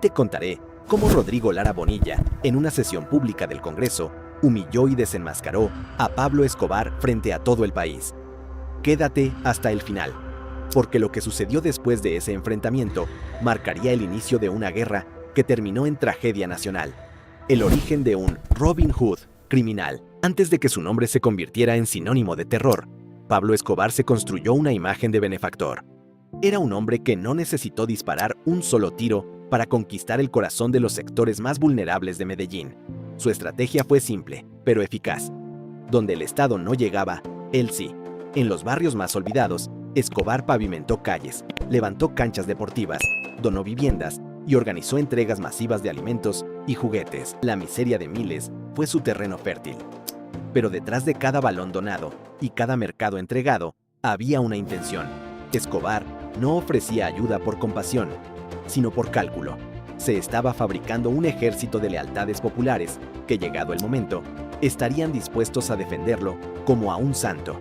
Te contaré cómo Rodrigo Lara Bonilla, en una sesión pública del Congreso, humilló y desenmascaró a Pablo Escobar frente a todo el país. Quédate hasta el final, porque lo que sucedió después de ese enfrentamiento marcaría el inicio de una guerra que terminó en tragedia nacional. El origen de un Robin Hood criminal. Antes de que su nombre se convirtiera en sinónimo de terror, Pablo Escobar se construyó una imagen de benefactor. Era un hombre que no necesitó disparar un solo tiro para conquistar el corazón de los sectores más vulnerables de Medellín. Su estrategia fue simple, pero eficaz. Donde el Estado no llegaba, él sí. En los barrios más olvidados, Escobar pavimentó calles, levantó canchas deportivas, donó viviendas y organizó entregas masivas de alimentos y juguetes. La miseria de miles fue su terreno fértil. Pero detrás de cada balón donado y cada mercado entregado, había una intención. Escobar no ofrecía ayuda por compasión, sino por cálculo. Se estaba fabricando un ejército de lealtades populares que, llegado el momento, estarían dispuestos a defenderlo como a un santo.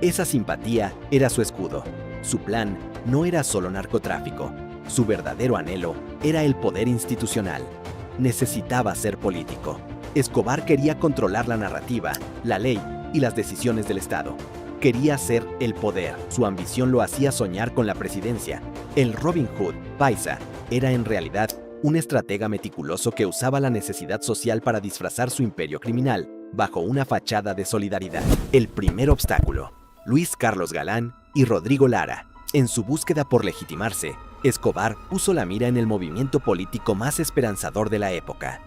Esa simpatía era su escudo. Su plan no era solo narcotráfico. Su verdadero anhelo era el poder institucional. Necesitaba ser político. Escobar quería controlar la narrativa, la ley y las decisiones del Estado. Quería ser el poder. Su ambición lo hacía soñar con la presidencia. El Robin Hood paisa era en realidad un estratega meticuloso que usaba la necesidad social para disfrazar su imperio criminal bajo una fachada de solidaridad. El primer obstáculo: Luis Carlos Galán y Rodrigo Lara. En su búsqueda por legitimarse, Escobar puso la mira en el movimiento político más esperanzador de la época: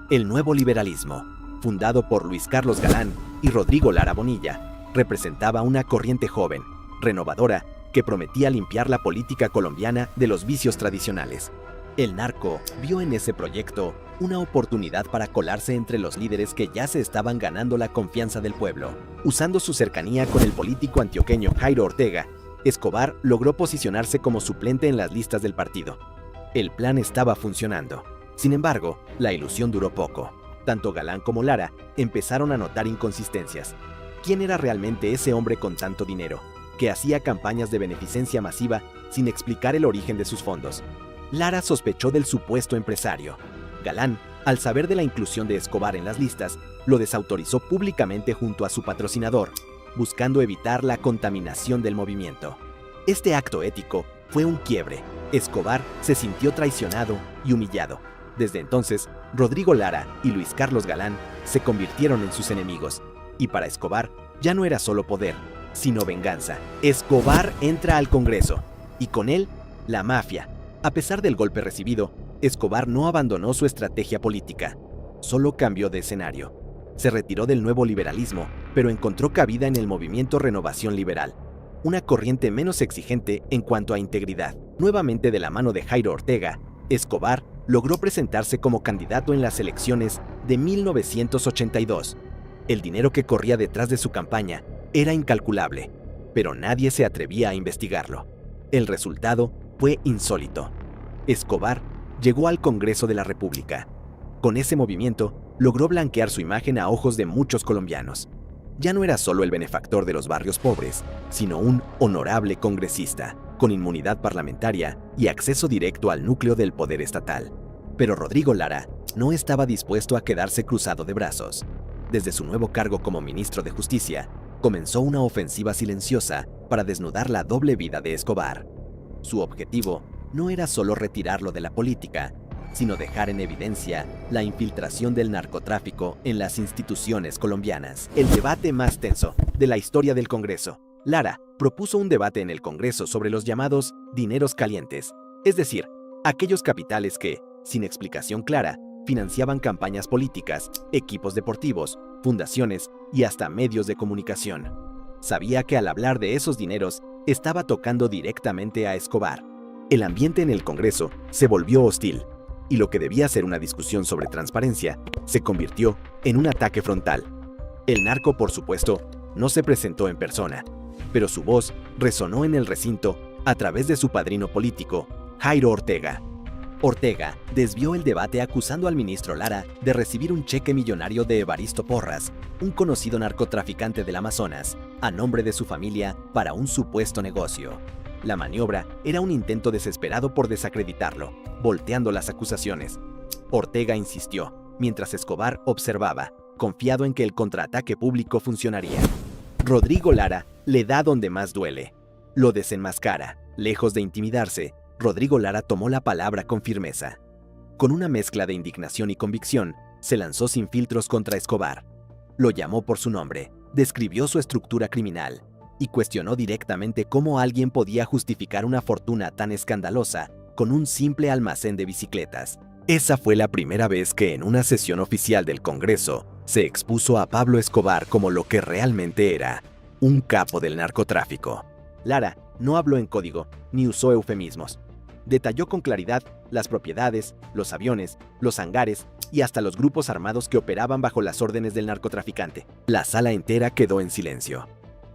el nuevo liberalismo. Fundado por Luis Carlos Galán y Rodrigo Lara Bonilla, representaba una corriente joven, renovadora, que prometía limpiar la política colombiana de los vicios tradicionales. El narco vio en ese proyecto una oportunidad para colarse entre los líderes que ya se estaban ganando la confianza del pueblo. Usando su cercanía con el político antioqueño Jairo Ortega, Escobar logró posicionarse como suplente en las listas del partido. El plan estaba funcionando. Sin embargo, la ilusión duró poco. Tanto Galán como Lara empezaron a notar inconsistencias. ¿Quién era realmente ese hombre con tanto dinero, que hacía campañas de beneficencia masiva sin explicar el origen de sus fondos? Lara sospechó del supuesto empresario. Galán, al saber de la inclusión de Escobar en las listas, lo desautorizó públicamente junto a su patrocinador, buscando evitar la contaminación del movimiento. Este acto ético fue un quiebre. Escobar se sintió traicionado y humillado. Desde entonces, Rodrigo Lara y Luis Carlos Galán se convirtieron en sus enemigos. Y para Escobar ya no era solo poder, sino venganza. Escobar entra al Congreso, y con él, la mafia. A pesar del golpe recibido, Escobar no abandonó su estrategia política, solo cambió de escenario. Se retiró del nuevo liberalismo, pero encontró cabida en el movimiento Renovación Liberal, una corriente menos exigente en cuanto a integridad. Nuevamente de la mano de Jairo Ortega, Escobar logró presentarse como candidato en las elecciones de 1982. El dinero que corría detrás de su campaña era incalculable, pero nadie se atrevía a investigarlo. El resultado fue insólito. Escobar llegó al Congreso de la República. Con ese movimiento, logró blanquear su imagen a ojos de muchos colombianos. Ya no era solo el benefactor de los barrios pobres, sino un honorable congresista, con inmunidad parlamentaria y acceso directo al núcleo del poder estatal. Pero Rodrigo Lara no estaba dispuesto a quedarse cruzado de brazos. Desde su nuevo cargo como ministro de Justicia, comenzó una ofensiva silenciosa para desnudar la doble vida de Escobar. Su objetivo no era solo retirarlo de la política, sino dejar en evidencia la infiltración del narcotráfico en las instituciones colombianas. El debate más tenso de la historia del Congreso. Lara propuso un debate en el Congreso sobre los llamados dineros calientes, es decir, aquellos capitales que, sin explicación clara, financiaban campañas políticas, equipos deportivos, fundaciones y hasta medios de comunicación. Sabía que al hablar de esos dineros, estaba tocando directamente a Escobar. El ambiente en el Congreso se volvió hostil, y lo que debía ser una discusión sobre transparencia se convirtió en un ataque frontal. El narco, por supuesto, no se presentó en persona, pero su voz resonó en el recinto a través de su padrino político, Jairo Ortega. Ortega desvió el debate acusando al ministro Lara de recibir un cheque millonario de Evaristo Porras, un conocido narcotraficante del Amazonas, a nombre de su familia para un supuesto negocio. La maniobra era un intento desesperado por desacreditarlo, volteando las acusaciones. Ortega insistió, mientras Escobar observaba, confiado en que el contraataque público funcionaría. Rodrigo Lara le da donde más duele. Lo desenmascara. Lejos de intimidarse, Rodrigo Lara tomó la palabra con firmeza. Con una mezcla de indignación y convicción, se lanzó sin filtros contra Escobar. Lo llamó por su nombre, describió su estructura criminal y cuestionó directamente cómo alguien podía justificar una fortuna tan escandalosa con un simple almacén de bicicletas. Esa fue la primera vez que en una sesión oficial del Congreso se expuso a Pablo Escobar como lo que realmente era, un capo del narcotráfico. Lara no habló en código ni usó eufemismos. Detalló con claridad las propiedades, los aviones, los hangares y hasta los grupos armados que operaban bajo las órdenes del narcotraficante. La sala entera quedó en silencio.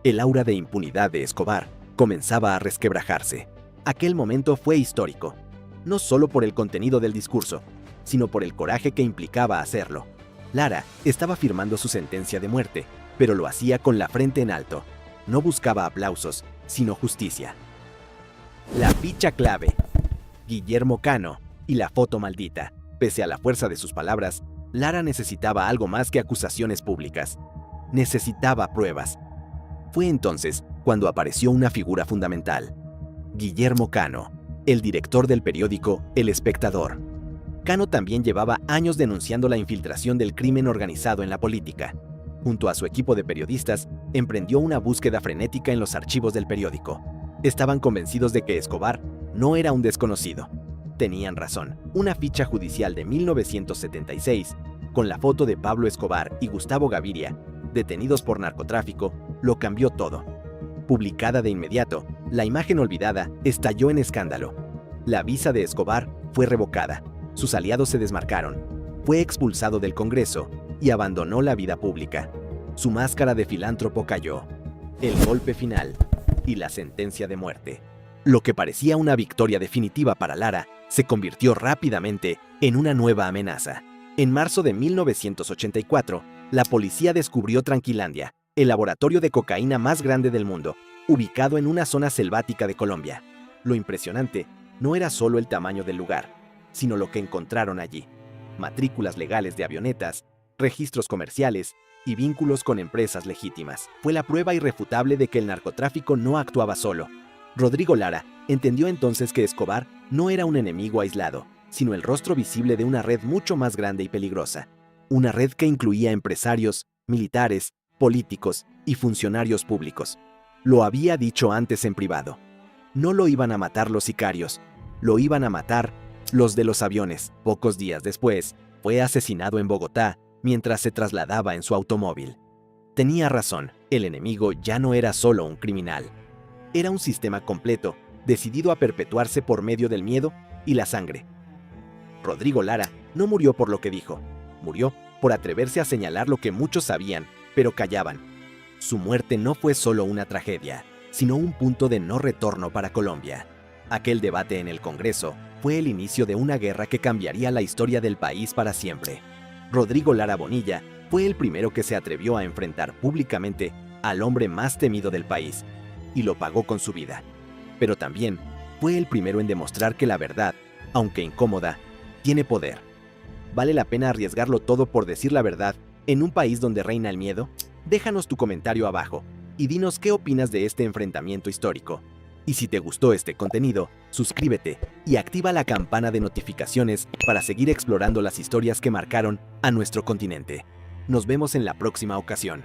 El aura de impunidad de Escobar comenzaba a resquebrajarse. Aquel momento fue histórico, no solo por el contenido del discurso, sino por el coraje que implicaba hacerlo. Lara estaba firmando su sentencia de muerte, pero lo hacía con la frente en alto. No buscaba aplausos, sino justicia. La ficha clave. Guillermo Cano y la foto maldita. Pese a la fuerza de sus palabras, Lara necesitaba algo más que acusaciones públicas. Necesitaba pruebas. Fue entonces cuando apareció una figura fundamental. Guillermo Cano, el director del periódico El Espectador. Cano también llevaba años denunciando la infiltración del crimen organizado en la política. Junto a su equipo de periodistas, emprendió una búsqueda frenética en los archivos del periódico. Estaban convencidos de que Escobar no era un desconocido. Tenían razón. Una ficha judicial de 1976, con la foto de Pablo Escobar y Gustavo Gaviria, detenidos por narcotráfico, lo cambió todo. Publicada de inmediato, la imagen olvidada estalló en escándalo. La visa de Escobar fue revocada. Sus aliados se desmarcaron. Fue expulsado del Congreso y abandonó la vida pública. Su máscara de filántropo cayó. El golpe final y la sentencia de muerte. Lo que parecía una victoria definitiva para Lara se convirtió rápidamente en una nueva amenaza. En marzo de 1984, la policía descubrió Tranquilandia, el laboratorio de cocaína más grande del mundo, ubicado en una zona selvática de Colombia. Lo impresionante no era solo el tamaño del lugar, sino lo que encontraron allí: matrículas legales de avionetas, registros comerciales y vínculos con empresas legítimas. Fue la prueba irrefutable de que el narcotráfico no actuaba solo. Rodrigo Lara entendió entonces que Escobar no era un enemigo aislado, sino el rostro visible de una red mucho más grande y peligrosa. Una red que incluía empresarios, militares, políticos y funcionarios públicos. Lo había dicho antes en privado. No lo iban a matar los sicarios, lo iban a matar los de los aviones. Pocos días después, fue asesinado en Bogotá mientras se trasladaba en su automóvil. Tenía razón, el enemigo ya no era solo un criminal. Era un sistema completo, decidido a perpetuarse por medio del miedo y la sangre. Rodrigo Lara no murió por lo que dijo, murió por atreverse a señalar lo que muchos sabían, pero callaban. Su muerte no fue solo una tragedia, sino un punto de no retorno para Colombia. Aquel debate en el Congreso fue el inicio de una guerra que cambiaría la historia del país para siempre. Rodrigo Lara Bonilla fue el primero que se atrevió a enfrentar públicamente al hombre más temido del país, y lo pagó con su vida. Pero también fue el primero en demostrar que la verdad, aunque incómoda, tiene poder. ¿Vale la pena arriesgarlo todo por decir la verdad en un país donde reina el miedo? Déjanos tu comentario abajo y dinos qué opinas de este enfrentamiento histórico. Y si te gustó este contenido, suscríbete y activa la campana de notificaciones para seguir explorando las historias que marcaron a nuestro continente. Nos vemos en la próxima ocasión.